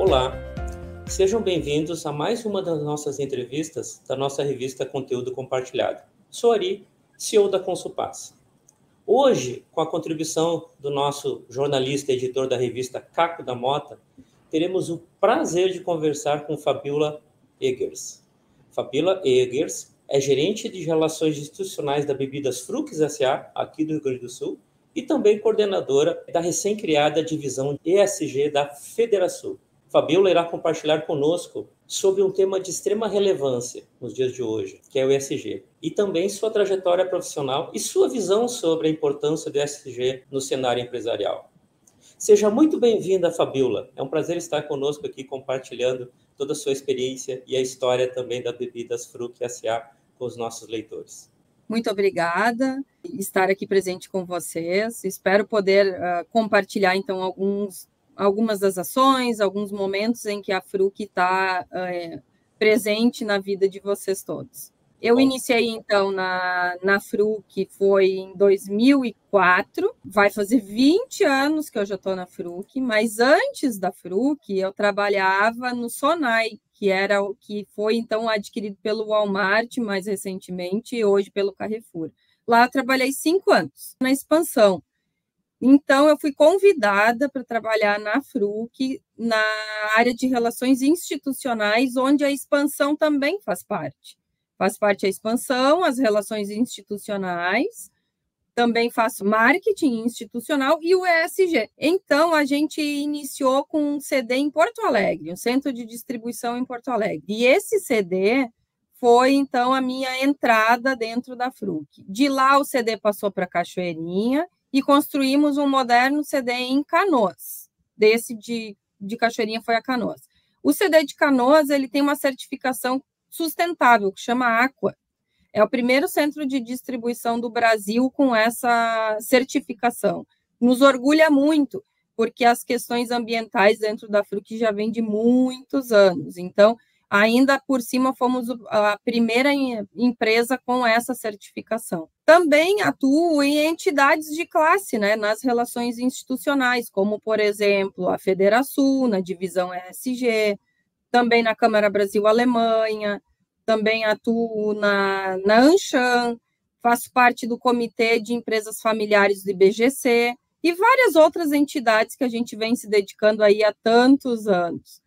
Olá, sejam bem-vindos a mais uma das nossas entrevistas da nossa revista Conteúdo Compartilhado. Sou Ari, CEO da Consulpass. Hoje, com a contribuição do nosso jornalista e editor da revista Caco da Mota, teremos o prazer de conversar com Fabiola Eggers. Fabiola Eggers é gerente de relações institucionais da Bebidas Fruc S.A., aqui do Rio Grande do Sul, e também coordenadora da recém-criada divisão ESG da Federação. Fabiola irá compartilhar conosco sobre um tema de extrema relevância nos dias de hoje, que é o ESG, e também sua trajetória profissional e sua visão sobre a importância do ESG no cenário empresarial. Seja muito bem-vinda, Fabiola. É um prazer estar conosco aqui compartilhando toda a sua experiência e a história também da Bebidas Fruc S.A. com os nossos leitores. Muito obrigada por estar aqui presente com vocês. Espero poder compartilhar, então, algumas das ações, alguns momentos em que a Fruc está presente na vida de vocês todos. Eu iniciei, então, na Fruc, foi em 2004, vai fazer 20 anos que eu já estou na Fruc, mas antes da Fruc, eu trabalhava no Sonai, que foi, então, adquirido pelo Walmart mais recentemente e hoje pelo Carrefour. Lá eu trabalhei 5 anos, na expansão. Então, eu fui convidada para trabalhar na Fruc, na área de relações institucionais, onde a expansão também faz parte. Faz parte a expansão, as relações institucionais, também faço marketing institucional e o ESG. Então, a gente iniciou com um CD em Porto Alegre, um centro de distribuição em Porto Alegre. E esse CD foi, então, a minha entrada dentro da Fruc. De lá, o CD passou para Cachoeirinha e construímos um moderno CD em Canoas. Desse de Cachoeirinha foi a Canoas. O CD de Canoas, ele tem uma certificação sustentável, que chama Aqua. É o primeiro centro de distribuição do Brasil com essa certificação. Nos orgulha muito, porque as questões ambientais dentro da Fruc já vêm de muitos anos. Então, ainda por cima, fomos a primeira empresa com essa certificação. Também atuo em entidades de classe, né, nas relações institucionais, como, por exemplo, a Federação, na divisão ESG, também na Câmara Brasil-Alemanha, também atuo na Anshan, faço parte do Comitê de Empresas Familiares do IBGC e várias outras entidades que a gente vem se dedicando aí há tantos anos.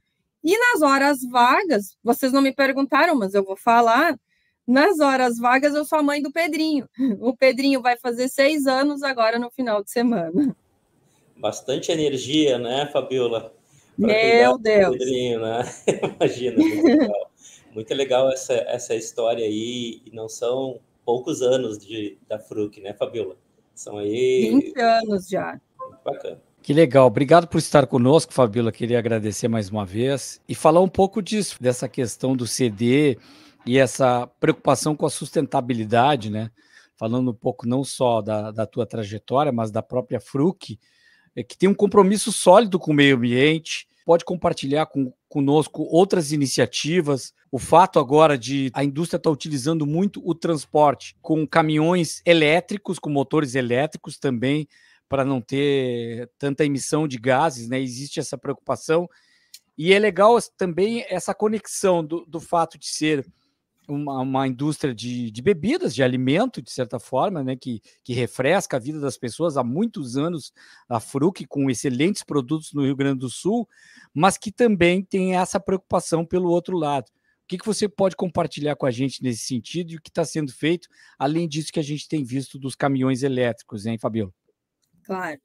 E nas horas vagas, vocês não me perguntaram, mas eu vou falar, nas horas vagas eu sou a mãe do Pedrinho. O Pedrinho vai fazer 6 anos agora no final de semana. Bastante energia, né, Fabiola? Meu Deus! Pedrinho, né? Imagina, muito legal. Muito legal essa história aí, e não são poucos anos da Fruc, né, Fabiola? São aí... 20 anos já. Muito bacana. Que legal, obrigado por estar conosco, Fabiola, queria agradecer mais uma vez e falar um pouco disso, dessa questão do CD e essa preocupação com a sustentabilidade, né? Falando um pouco não só da tua trajetória, mas da própria Fruc, que tem um compromisso sólido com o meio ambiente, pode compartilhar conosco outras iniciativas, o fato agora de a indústria estar utilizando muito o transporte com caminhões elétricos, com motores elétricos também, para não ter tanta emissão de gases, né? Existe essa preocupação. E é legal também essa conexão do fato de ser uma indústria de bebidas, de alimento, de certa forma, né? Que refresca a vida das pessoas há muitos anos, a Fruc, com excelentes produtos no Rio Grande do Sul, mas que também tem essa preocupação pelo outro lado. O que você pode compartilhar com a gente nesse sentido e o que está sendo feito, além disso que a gente tem visto dos caminhões elétricos, hein, Fabiola? Claro.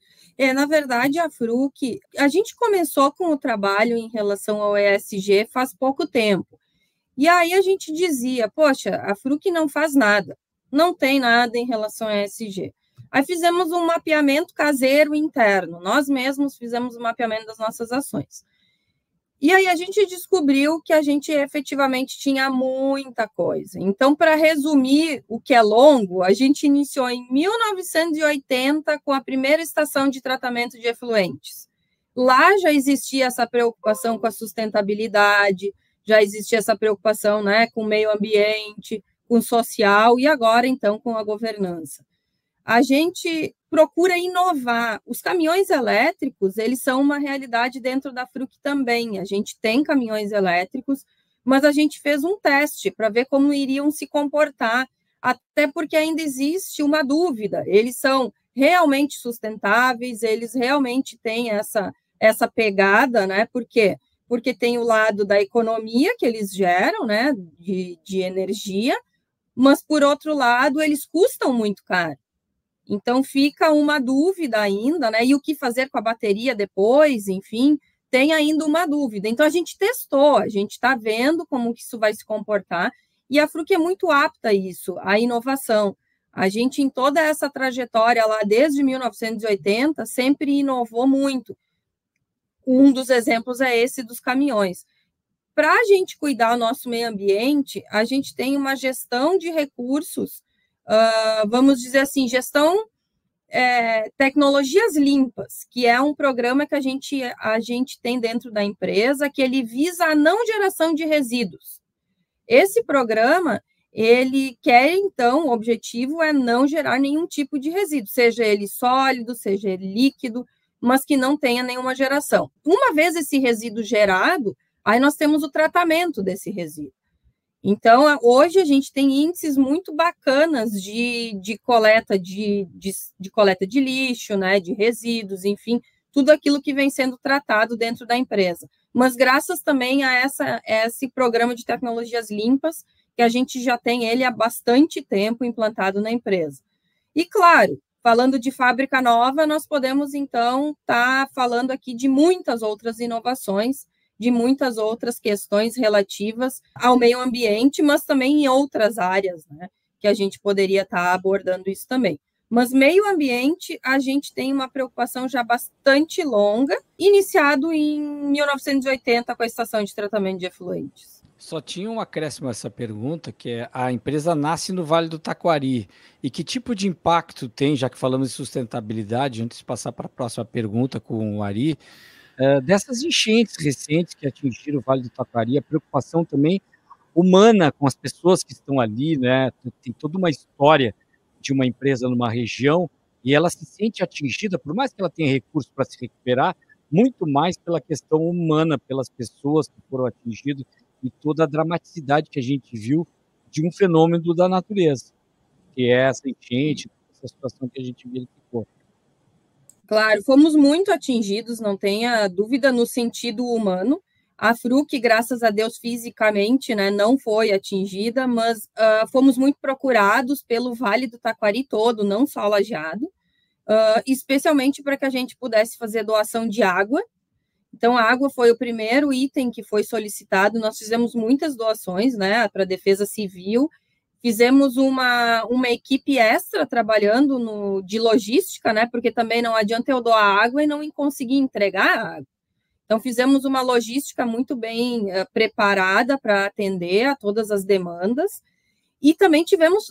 Na verdade, a Fruc, a gente começou com o trabalho em relação ao ESG faz pouco tempo. E aí a gente dizia, poxa, a Fruc não faz nada, não tem nada em relação ao ESG. Aí fizemos um mapeamento caseiro interno, nós mesmos fizemos o mapeamento das nossas ações. E aí a gente descobriu que a gente efetivamente tinha muita coisa. Então, para resumir o que é longo, a gente iniciou em 1980 com a primeira estação de tratamento de efluentes. Lá já existia essa preocupação com a sustentabilidade, já existia essa preocupação, né, com o meio ambiente, com o social e agora, então, com a governança. A gente procura inovar. Os caminhões elétricos, eles são uma realidade dentro da Fruc também. A gente tem caminhões elétricos, mas a gente fez um teste para ver como iriam se comportar, até porque ainda existe uma dúvida. Eles são realmente sustentáveis, eles realmente têm essa pegada, né? Por quê? Porque tem o lado da economia que eles geram, né? De energia, mas, por outro lado, eles custam muito caro. Então, fica uma dúvida ainda, né? E o que fazer com a bateria depois, enfim, tem ainda uma dúvida. Então, a gente testou, a gente está vendo como que isso vai se comportar, e a Fruc é muito apta a isso, a inovação. A gente, em toda essa trajetória lá, desde 1980, sempre inovou muito. Um dos exemplos é esse dos caminhões. Para a gente cuidar do nosso meio ambiente, a gente tem uma gestão de recursos, vamos dizer assim, gestão tecnologias limpas, que é um programa que a gente tem dentro da empresa, que ele visa a não geração de resíduos. Esse programa, ele quer, então, o objetivo é não gerar nenhum tipo de resíduo, seja ele sólido, seja ele líquido, mas que não tenha nenhuma geração. Uma vez esse resíduo gerado, aí nós temos o tratamento desse resíduo. Então, hoje a gente tem índices muito bacanas de coleta de coleta de lixo, né, de resíduos, enfim, tudo aquilo que vem sendo tratado dentro da empresa. Mas graças também a esse programa de tecnologias limpas, que a gente já tem ele há bastante tempo implantado na empresa. E, claro, falando de fábrica nova, nós podemos, então, estar falando aqui de muitas outras inovações, de muitas outras questões relativas ao meio ambiente, mas também em outras áreas, né, que a gente poderia estar abordando isso também. Mas meio ambiente, a gente tem uma preocupação já bastante longa, iniciado em 1980 com a estação de tratamento de efluentes. Só tinha um acréscimo a essa pergunta, que é: a empresa nasce no Vale do Taquari, e que tipo de impacto tem, já que falamos de sustentabilidade, antes de passar para a próxima pergunta com o Ari, dessas enchentes recentes que atingiram o Vale do Taquari, a preocupação também humana com as pessoas que estão ali, né? Tem toda uma história de uma empresa numa região, e ela se sente atingida, por mais que ela tenha recursos para se recuperar, muito mais pela questão humana, pelas pessoas que foram atingidas, e toda a dramaticidade que a gente viu de um fenômeno da natureza, que é essa enchente, essa situação que a gente verificou. Claro, fomos muito atingidos, não tenha dúvida, no sentido humano. A Fruc, graças a Deus, fisicamente, né, não foi atingida, mas fomos muito procurados pelo Vale do Taquari todo, não só Lajeado, especialmente para que a gente pudesse fazer doação de água. Então, a água foi o primeiro item que foi solicitado. Nós fizemos muitas doações, né, para a Defesa Civil. Fizemos uma equipe extra trabalhando de logística, né, porque também não adianta eu doar água e não conseguir entregar a água. Então, fizemos uma logística muito bem preparada para atender a todas as demandas. E também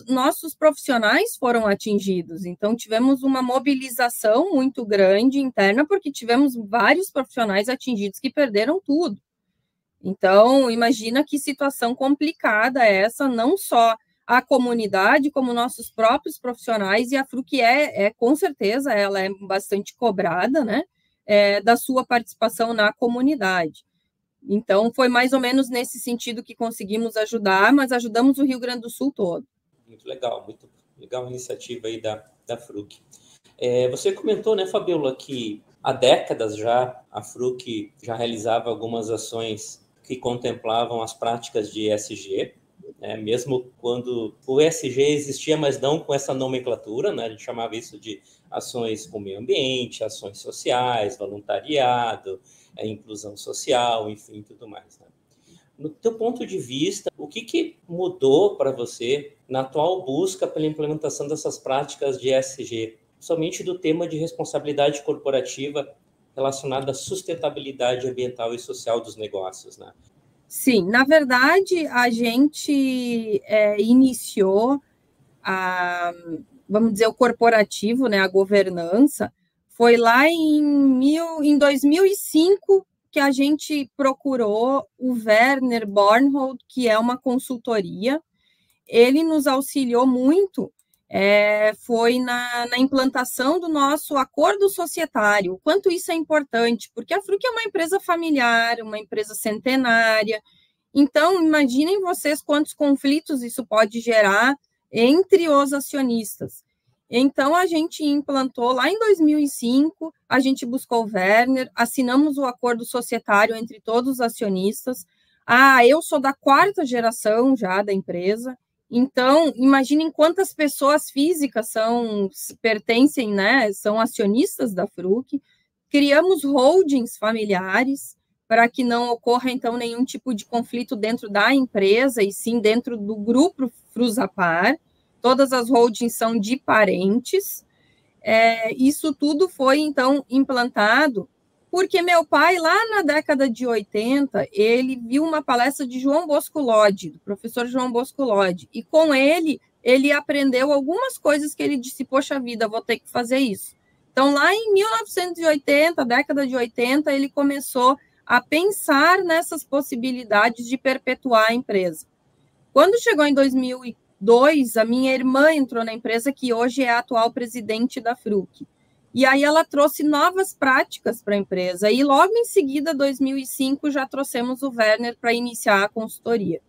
nossos profissionais foram atingidos, então tivemos uma mobilização muito grande interna, porque tivemos vários profissionais atingidos que perderam tudo. Então, imagina que situação complicada é essa, não só a comunidade, como nossos próprios profissionais, e a Fruc com certeza, ela é bastante cobrada, né, da sua participação na comunidade. Então, foi mais ou menos nesse sentido que conseguimos ajudar, mas ajudamos o Rio Grande do Sul todo. Muito legal a iniciativa aí da Fruc. Você comentou, né, Fabiola, que há décadas já a Fruc já realizava algumas ações que contemplavam as práticas de ESG, né, mesmo quando o ESG existia, mas não com essa nomenclatura, né, a gente chamava isso de ações com meio ambiente, ações sociais, voluntariado, inclusão social, enfim, tudo mais, né? No teu ponto de vista, o que mudou para você na atual busca pela implementação dessas práticas de ESG, somente do tema de responsabilidade corporativa relacionada à sustentabilidade ambiental e social dos negócios, né? Sim, na verdade, a gente iniciou vamos dizer, o corporativo, né, a governança. Foi lá em 2005 que a gente procurou o Werner Bornhold, que é uma consultoria. Ele nos auxiliou muito foi na implantação do nosso acordo societário. O quanto isso é importante, porque a Fruc é uma empresa familiar, uma empresa centenária. Então, imaginem vocês quantos conflitos isso pode gerar entre os acionistas. Então, a gente implantou lá em 2005, a gente buscou o Werner, assinamos o acordo societário entre todos os acionistas. Eu sou da 4ª geração já da empresa, então, imaginem quantas pessoas físicas pertencem, né, são acionistas da Fruc. Criamos holdings familiares para que não ocorra, então, nenhum tipo de conflito dentro da empresa, e sim dentro do grupo Frusapar. Todas as holdings são de parentes. Isso tudo foi, então, implantado porque meu pai, lá na década de 80, ele viu uma palestra de João Bosco Lodge, do professor João Bosco Lodge, e com ele aprendeu algumas coisas que ele disse, poxa vida, vou ter que fazer isso. Então, lá em 1980, década de 80, ele começou a pensar nessas possibilidades de perpetuar a empresa. Quando chegou em 2002, a minha irmã entrou na empresa, que hoje é a atual presidente da Fruc. E aí ela trouxe novas práticas para a empresa. E logo em seguida, 2005, já trouxemos o Werner para iniciar a consultoria.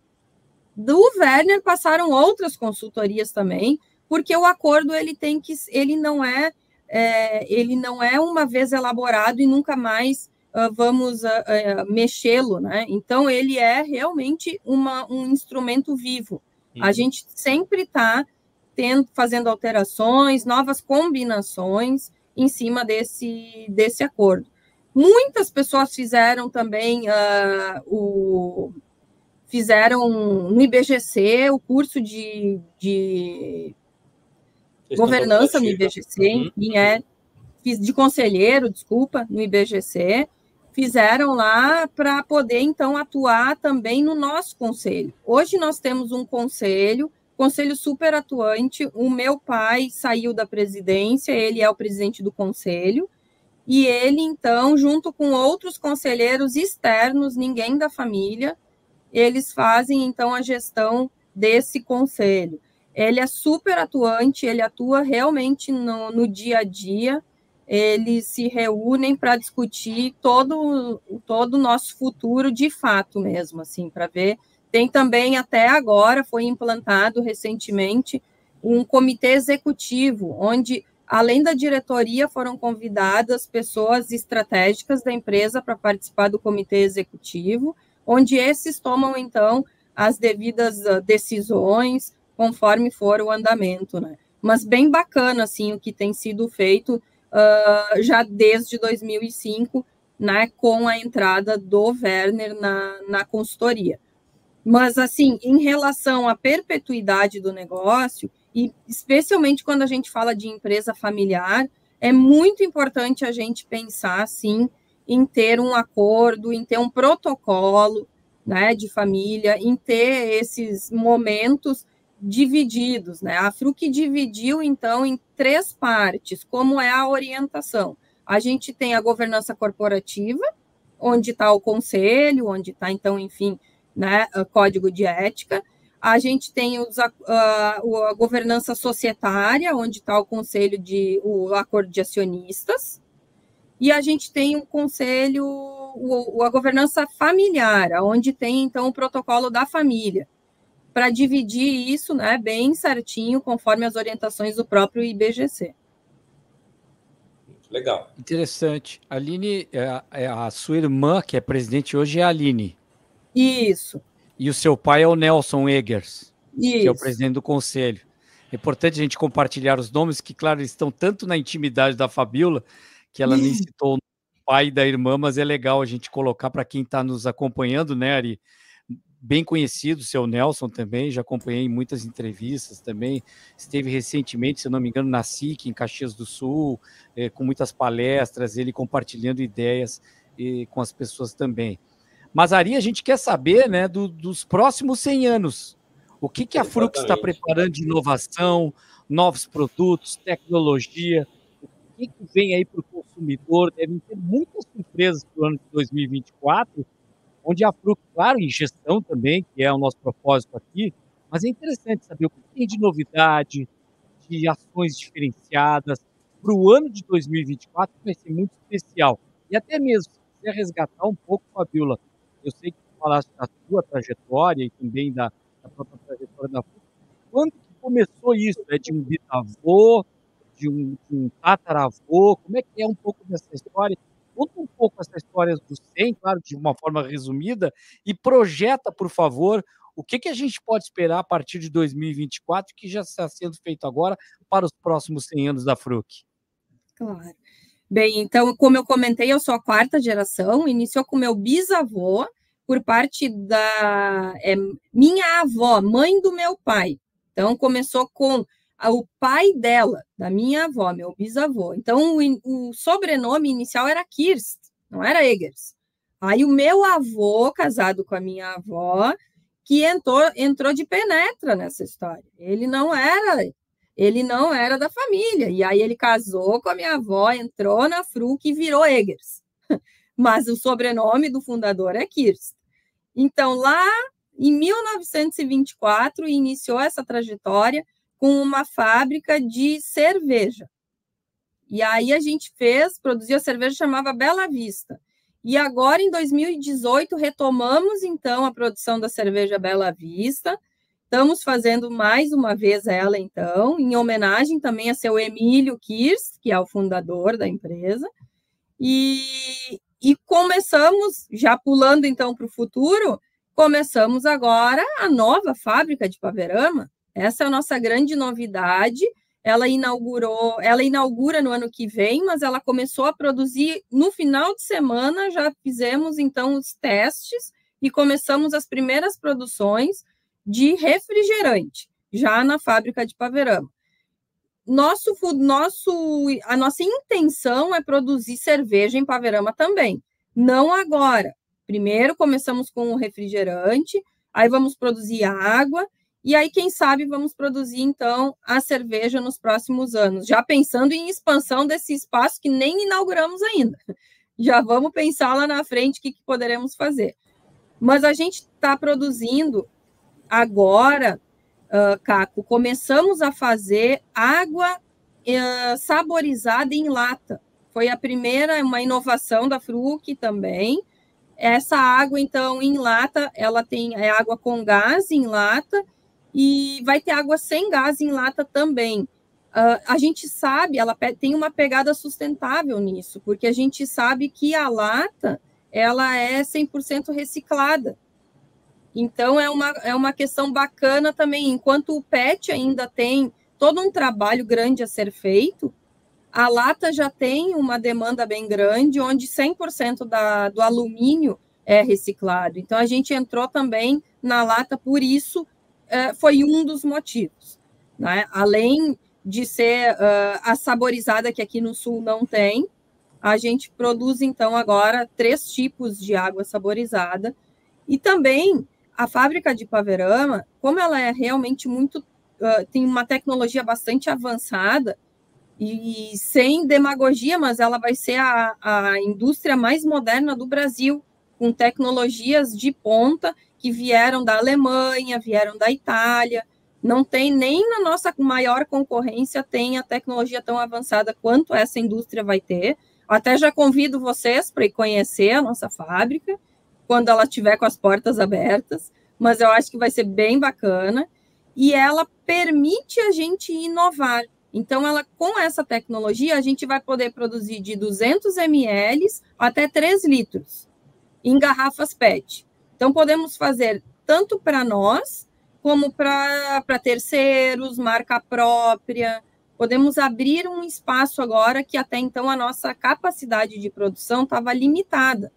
Do Werner passaram outras consultorias também, porque o acordo ele não é uma vez elaborado e nunca mais vamos mexê-lo, né? Então ele é realmente um instrumento vivo. A gente sempre está fazendo alterações, novas combinações em cima desse acordo. Muitas pessoas fizeram também fizeram no IBGC o curso de governança no IBGC, enfim, fiz de conselheiro, desculpa, no IBGC, fizeram lá para poder, então, atuar também no nosso conselho. Hoje nós temos um conselho super atuante. O meu pai saiu da presidência, ele é o presidente do conselho, e ele, então, junto com outros conselheiros externos, ninguém da família, eles fazem, então, a gestão desse conselho. Ele é super atuante, ele atua realmente no dia a dia, eles se reúnem para discutir todo o nosso futuro de fato mesmo, assim, para ver. Tem também, até agora, foi implantado recentemente um comitê executivo, onde, além da diretoria, foram convidadas pessoas estratégicas da empresa para participar do comitê executivo, onde esses tomam, então, as devidas decisões, conforme for o andamento, né? Mas bem bacana, assim, o que tem sido feito já desde 2005, né, com a entrada do Werner na consultoria. Mas, assim, em relação à perpetuidade do negócio, e especialmente quando a gente fala de empresa familiar, é muito importante a gente pensar, assim, em ter um acordo, em ter um protocolo, né, de família, em ter esses momentos divididos, né? A Fruc dividiu, então, em 3 partes, como é a orientação. A gente tem a governança corporativa, onde está o conselho, onde está, então, enfim, né, código de ética. A gente tem a governança societária, onde está o conselho o acordo de acionistas, e a gente tem um conselho, a governança familiar, onde tem, então, o protocolo da família, para dividir isso, né, bem certinho, conforme as orientações do próprio IBGC. Legal. Interessante. A Aline, a sua irmã, que é presidente hoje, é a Aline. Isso. E o seu pai é o Nelson Egers, Isso. que é o presidente do conselho. É importante a gente compartilhar os nomes, que, claro, eles estão tanto na intimidade da Fabíola, que ela nem citou o pai da irmã, mas é legal a gente colocar para quem está nos acompanhando, né, Ari? Bem conhecido, o seu Nelson também, já acompanhei muitas entrevistas também, esteve recentemente, se eu não me engano, na SIC, em Caxias do Sul, com muitas palestras, ele compartilhando ideias com as pessoas também. Mas, Ari, a gente quer saber, né, dos próximos 100 anos. O que a Fruc está preparando de inovação, novos produtos, tecnologia? O que vem aí para o consumidor? Devem ter muitas surpresas para o ano de 2024, onde a Fruc, claro, em gestão também, que é o nosso propósito aqui, mas é interessante saber o que tem de novidade, de ações diferenciadas para o ano de 2024, que vai ser muito especial. E até mesmo, se quiser resgatar um pouco, Fabiola, eu sei que tu falaste da tua trajetória e também da própria trajetória da FUC. Quando que começou isso? É de um bisavô, de um tataravô? Como é que é um pouco dessa história? Conta um pouco essa história do SEM, claro, de uma forma resumida, e projeta, por favor, o que a gente pode esperar a partir de 2024, que já está sendo feito agora, para os próximos 100 anos da FRUC. Claro. Bem, então, como eu comentei, eu sou a 4ª geração, iniciou com meu bisavô, por parte da minha avó, mãe do meu pai. Então, começou com o pai dela, da minha avó, meu bisavô. Então, o sobrenome inicial era Kirst, não era Eggers. Aí, o meu avô, casado com a minha avó, que entrou de penetra nessa história. Ele não era da família. E aí, ele casou com a minha avó, entrou na FRUC e virou Eggers. Mas o sobrenome do fundador é Kirst. Então, lá em 1924, iniciou essa trajetória com uma fábrica de cerveja. E aí a gente produziu a cerveja, chamava Bela Vista. E agora, em 2018, retomamos, então, a produção da cerveja Bela Vista. Estamos fazendo mais uma vez ela, então, em homenagem também a seu Emílio Kirst, que é o fundador da empresa. E começamos, já pulando então para o futuro, começamos agora a nova fábrica de Paverama. Essa é a nossa grande novidade. Ela inaugura no ano que vem, mas ela começou a produzir no final de semana. Já fizemos então os testes e começamos as primeiras produções de refrigerante, já na fábrica de Paverama. A nossa intenção é produzir cerveja em Paverama também, não agora. Primeiro começamos com o refrigerante, aí vamos produzir água, e aí, quem sabe, vamos produzir, então, a cerveja nos próximos anos, já pensando em expansão desse espaço que nem inauguramos ainda. Já vamos pensar lá na frente o que poderemos fazer. Mas a gente está produzindo agora, Caco, começamos a fazer água saborizada em lata. Foi a primeira, uma inovação da FRUC também. Essa água, então, em lata, ela tem água com gás em lata e vai ter água sem gás em lata também. A gente sabe, ela tem uma pegada sustentável nisso, porque a gente sabe que a lata, ela é 100% reciclada. Então, é uma questão bacana também. Enquanto o PET ainda tem todo um trabalho grande a ser feito, a lata já tem uma demanda bem grande, onde 100% do alumínio é reciclado. Então, a gente entrou também na lata, por isso foi um dos motivos, né? Além de ser a saborizada, que aqui no Sul não tem, a gente produz, então, agora 3 tipos de água saborizada. E também a fábrica de Paverama, como ela é realmente tem uma tecnologia bastante avançada, e sem demagogia, mas ela vai ser a indústria mais moderna do Brasil, com tecnologias de ponta que vieram da Alemanha, vieram da Itália. Não tem nem na nossa maior concorrência tem a tecnologia tão avançada quanto essa indústria vai ter. Até já convido vocês para ir conhecer a nossa fábrica, quando ela estiver com as portas abertas, mas eu acho que vai ser bem bacana, e ela permite a gente inovar. Então, com essa tecnologia, a gente vai poder produzir de 200 ml até 3 litros em garrafas PET. Então, podemos fazer tanto para nós, como para terceiros, marca própria. Podemos abrir um espaço agora que até então a nossa capacidade de produção estava limitada.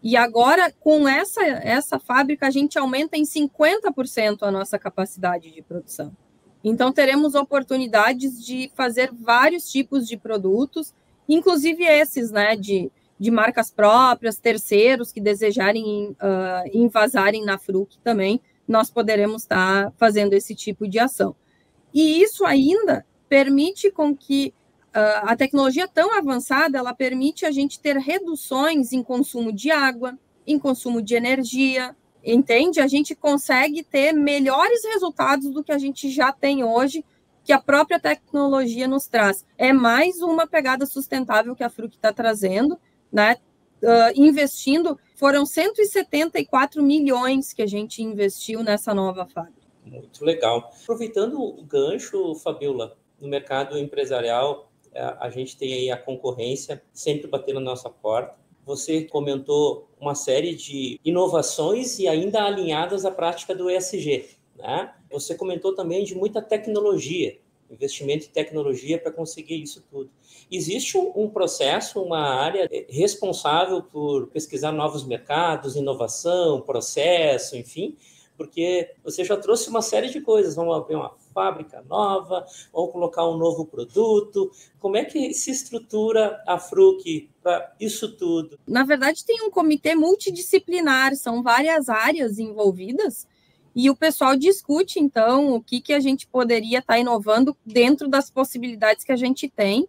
E agora, com essa fábrica, a gente aumenta em 50% a nossa capacidade de produção. Então, teremos oportunidades de fazer vários tipos de produtos, inclusive esses, né, de marcas próprias, terceiros que desejarem invasarem na FRUC também, nós poderemos estar fazendo esse tipo de ação. E isso ainda permite com que a tecnologia tão avançada, ela permite a gente ter reduções em consumo de água, em consumo de energia, entende? A gente consegue ter melhores resultados do que a gente já tem hoje que a própria tecnologia nos traz. É mais uma pegada sustentável que a Fruc está trazendo, né? Investindo, foram 174 milhões que a gente investiu nessa nova fábrica. Muito legal. Aproveitando o gancho, Fabiola, no mercado empresarial, a gente tem aí a concorrência sempre batendo na nossa porta. Você comentou uma série de inovações e ainda alinhadas à prática do ESG, né? Você comentou também de muita tecnologia, investimento em tecnologia para conseguir isso tudo. Existe um processo, uma área responsável por pesquisar novos mercados, inovação, processo, enfim, porque você já trouxe uma série de coisas. Vamos abrir uma fábrica nova, vamos colocar um novo produto. Como é que se estrutura a Fruc para isso tudo? Na verdade, tem um comitê multidisciplinar, são várias áreas envolvidas, e o pessoal discute, então, o que a gente poderia estar inovando dentro das possibilidades que a gente tem.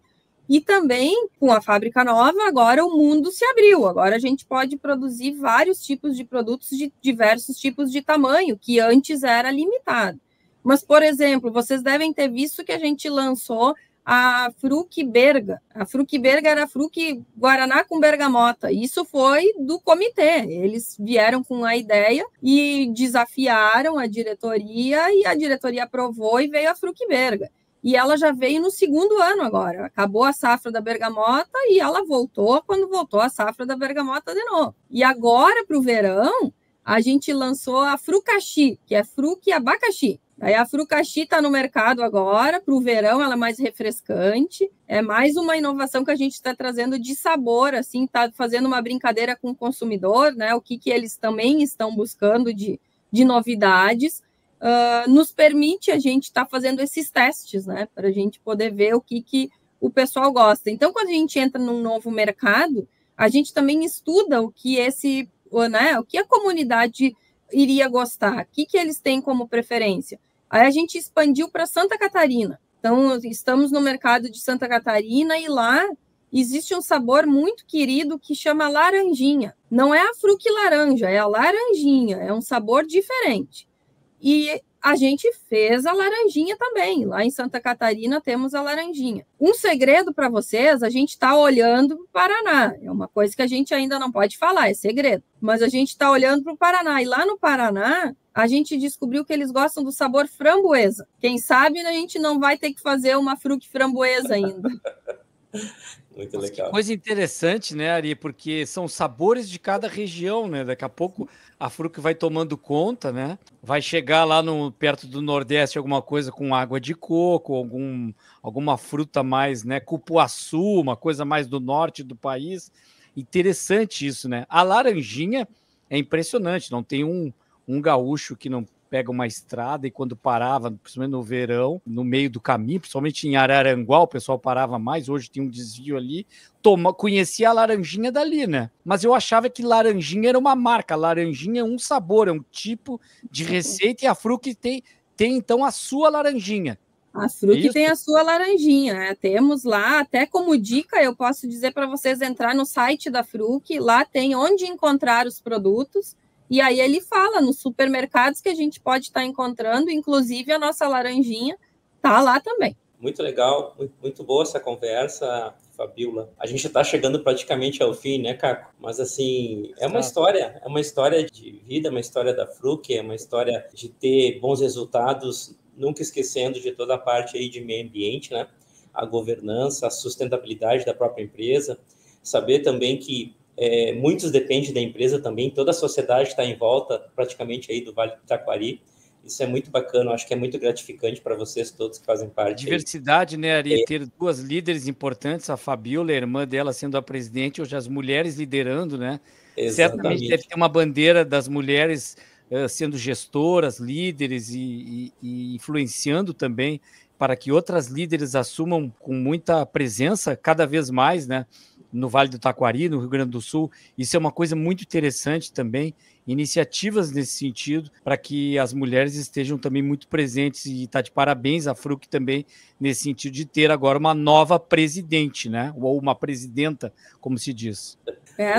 E também, com a fábrica nova, agora o mundo se abriu. Agora a gente pode produzir vários tipos de produtos de diversos tipos de tamanho, que antes era limitado. Mas, por exemplo, vocês devem ter visto que a gente lançou a Fruc Berga. A Fruc Berga era a Fruc Guaraná com bergamota. Isso foi do comitê. Eles vieram com a ideia e desafiaram a diretoria, e a diretoria aprovou e veio a Fruc Berga. E ela já veio no segundo ano agora. Acabou a safra da bergamota e ela voltou quando voltou a safra da bergamota de novo. E agora, para o verão, a gente lançou a Frucaxi, que é Fruc Abacaxi. Aí a Frucaxi está no mercado agora, para o verão ela é mais refrescante, é mais uma inovação que a gente está trazendo de sabor, assim, está fazendo uma brincadeira com o consumidor, né? O que eles também estão buscando de novidades. Nos permite a gente estar fazendo esses testes, né? Para a gente poder ver o que o pessoal gosta. Então, quando a gente entra num novo mercado, a gente também estuda o que o que a comunidade iria gostar, o que eles têm como preferência. Aí a gente expandiu para Santa Catarina. Então, estamos no mercado de Santa Catarina e lá existe um sabor muito querido que chama laranjinha. Não é a Fruc laranja, é a laranjinha, é um sabor diferente. E a gente fez a laranjinha também. Lá em Santa Catarina temos a laranjinha. Um segredo para vocês, a gente está olhando para o Paraná. É uma coisa que a gente ainda não pode falar, é segredo. Mas a gente está olhando para o Paraná. E lá no Paraná, a gente descobriu que eles gostam do sabor framboesa. Quem sabe a gente não vai ter que fazer uma Fruc framboesa ainda. Muito legal. Que coisa interessante, né, Ari? Porque são sabores de cada região, né? Daqui a pouco a Fruc vai tomando conta, né? Vai chegar lá perto do Nordeste alguma coisa com água de coco, alguma fruta mais, né? Cupuaçu, uma coisa mais do norte do país. Interessante isso, né? A laranjinha é impressionante. Não tem um gaúcho que não pega uma estrada e quando parava, principalmente no verão, no meio do caminho, principalmente em Araranguá, o pessoal parava mais, hoje tem um desvio ali, conhecia a laranjinha dali, né? Mas eu achava que laranjinha era uma marca, laranjinha é um sabor, é um tipo de receita e a Fruc tem então a sua laranjinha. A Fruc tem a sua laranjinha, né? Temos lá, até como dica, eu posso dizer para vocês entrar no site da Fruc, lá tem onde encontrar os produtos. E aí ele fala nos supermercados que a gente pode estar encontrando, inclusive a nossa laranjinha está lá também. Muito legal, muito boa essa conversa, Fabiola. A gente está chegando praticamente ao fim, né, Caco? Mas assim, é uma história de vida, uma história da Fruc, é uma história de ter bons resultados, nunca esquecendo de toda a parte aí de meio ambiente, né? A governança, a sustentabilidade da própria empresa, saber também que muitos dependem da empresa também, toda a sociedade está em volta praticamente aí do Vale do Taquari. Isso é muito bacana, acho que é muito gratificante para vocês todos que fazem parte. Diversidade, aí, né, Ari? Ter duas líderes importantes, a Fabiola, a irmã dela sendo a presidente, hoje as mulheres liderando, né? Exatamente. Certamente deve ter uma bandeira das mulheres sendo gestoras, líderes e influenciando também para que outras líderes assumam com muita presença cada vez mais, né? No Vale do Taquari, no Rio Grande do Sul. Isso é uma coisa muito interessante também, iniciativas nesse sentido, para que as mulheres estejam também muito presentes, e está de parabéns a Fruc também, nesse sentido de ter agora uma nova presidente, né? Ou uma presidenta, como se diz.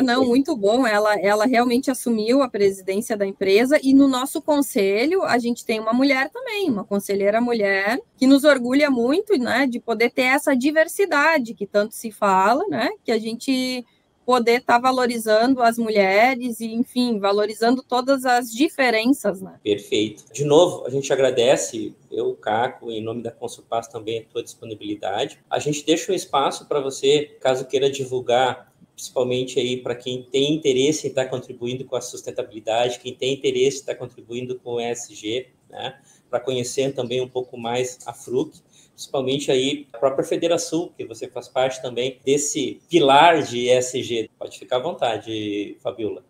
Não, muito bom. Ela realmente assumiu a presidência da empresa e no nosso conselho a gente tem uma mulher também, uma conselheira mulher, que nos orgulha muito, né, de poder ter essa diversidade que tanto se fala, né, que a gente poder estar valorizando as mulheres e, enfim, valorizando todas as diferenças, né? Perfeito. De novo, a gente agradece, eu, Caco, em nome da Consulpass também, a tua disponibilidade. A gente deixa um espaço para você, caso queira divulgar, principalmente aí para quem tem interesse em estar contribuindo com a sustentabilidade, quem tem interesse em estar contribuindo com o ESG, né? Para conhecer também um pouco mais a Fruc, principalmente aí a própria Federação, que você faz parte também desse pilar de ESG. Pode ficar à vontade, Fabiola.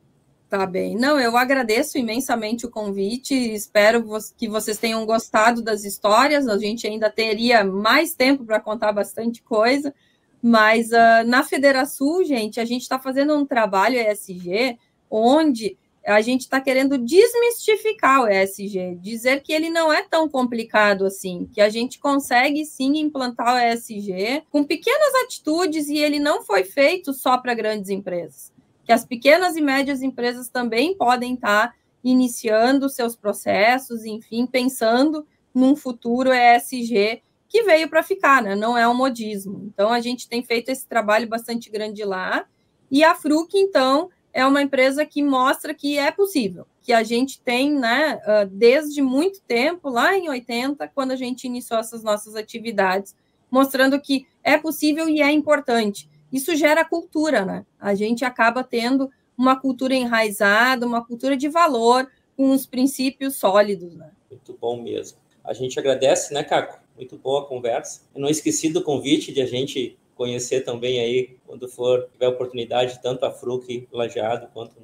Tá bem. Não, eu agradeço imensamente o convite, espero que vocês tenham gostado das histórias, a gente ainda teria mais tempo para contar bastante coisa, mas na Federação, gente, a gente está fazendo um trabalho ESG onde a gente está querendo desmistificar o ESG, dizer que ele não é tão complicado assim, que a gente consegue sim implantar o ESG com pequenas atitudes e ele não foi feito só para grandes empresas, que as pequenas e médias empresas também podem estar iniciando seus processos, enfim, pensando num futuro ESG que veio para ficar, né? Não é um modismo. Então, a gente tem feito esse trabalho bastante grande lá, e a Fruc, então, é uma empresa que mostra que é possível, que a gente tem, né, desde muito tempo, lá em 80, quando a gente iniciou essas nossas atividades, mostrando que é possível e é importante. Isso gera cultura, né? A gente acaba tendo uma cultura enraizada, uma cultura de valor, com os princípios sólidos, né? Muito bom mesmo. A gente agradece, né, Caco? Muito boa a conversa. Eu não esqueci do convite de a gente conhecer também aí, quando tiver oportunidade, tanto a Fruc Lajeado quanto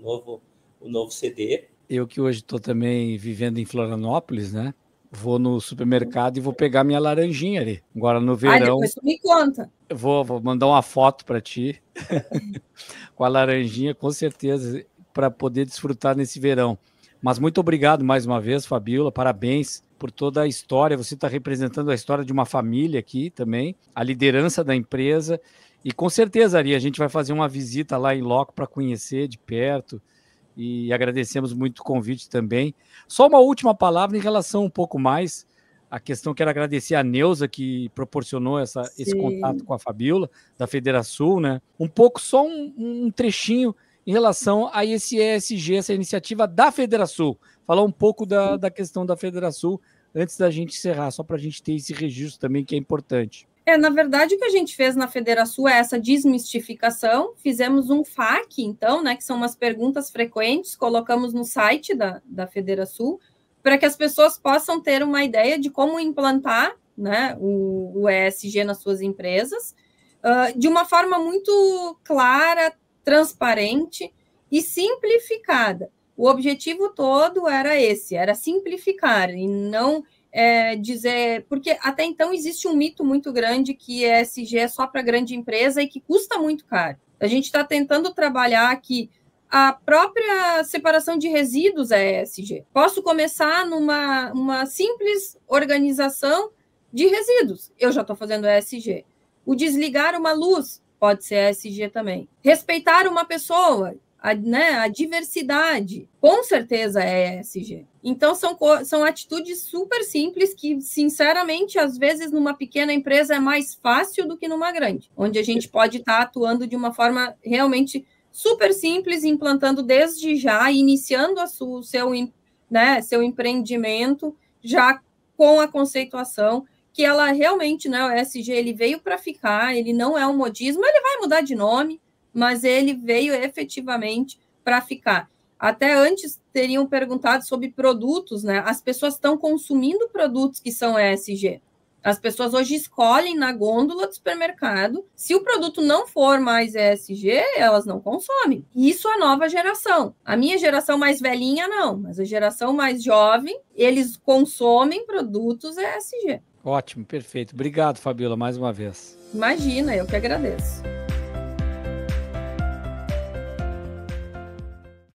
o novo CD. Eu que hoje estou também vivendo em Florianópolis, né? Vou no supermercado e vou pegar minha laranjinha ali. Agora no verão. Depois tu me conta. Eu vou mandar uma foto para ti com a laranjinha, com certeza, para poder desfrutar nesse verão. Mas muito obrigado mais uma vez, Fabiola. Parabéns por toda a história. Você está representando a história de uma família aqui também, a liderança da empresa. E com certeza, Ari, a gente vai fazer uma visita lá em loco para conhecer de perto. E agradecemos muito o convite também. Só uma última palavra em relação um pouco mais à questão. Quero agradecer a Neuza, que proporcionou esse contato com a Fabiola, da Federação, né? Um pouco, só um trechinho em relação a esse ESG, essa iniciativa da Federação. Falar um pouco da questão da Federação antes da gente encerrar, só para a gente ter esse registro também, que é importante. Na verdade, o que a gente fez na Federação é essa desmistificação. Fizemos um FAQ, então, né, que são umas perguntas frequentes, colocamos no site da Federação, para que as pessoas possam ter uma ideia de como implantar, né, o ESG nas suas empresas, de uma forma muito clara, transparente e simplificada. O objetivo todo era esse, era simplificar e não dizer... Porque até então existe um mito muito grande que ESG é só para grande empresa e que custa muito caro. A gente está tentando trabalhar aqui a própria separação de resíduos é ESG. Posso começar numa simples organização de resíduos. Eu já estou fazendo ESG. O desligar uma luz pode ser ESG também. Respeitar uma pessoa, a diversidade, com certeza é ESG. Então, são atitudes super simples que, sinceramente, às vezes, numa pequena empresa é mais fácil do que numa grande, onde a gente pode estar atuando de uma forma realmente super simples, implantando desde já, iniciando seu empreendimento, já com a conceituação, que ela realmente, né, o ESG, ele veio para ficar, ele não é um modismo, ele vai mudar de nome, mas ele veio efetivamente para ficar. Até antes teriam perguntado sobre produtos, né? As pessoas estão consumindo produtos que são ESG. As pessoas hoje escolhem na gôndola do supermercado. Se o produto não for mais ESG, elas não consomem. Isso a nova geração. A minha geração mais velhinha, não. Mas a geração mais jovem, eles consomem produtos ESG. Ótimo, perfeito. Obrigado, Fabiola, mais uma vez. Imagina, eu que agradeço.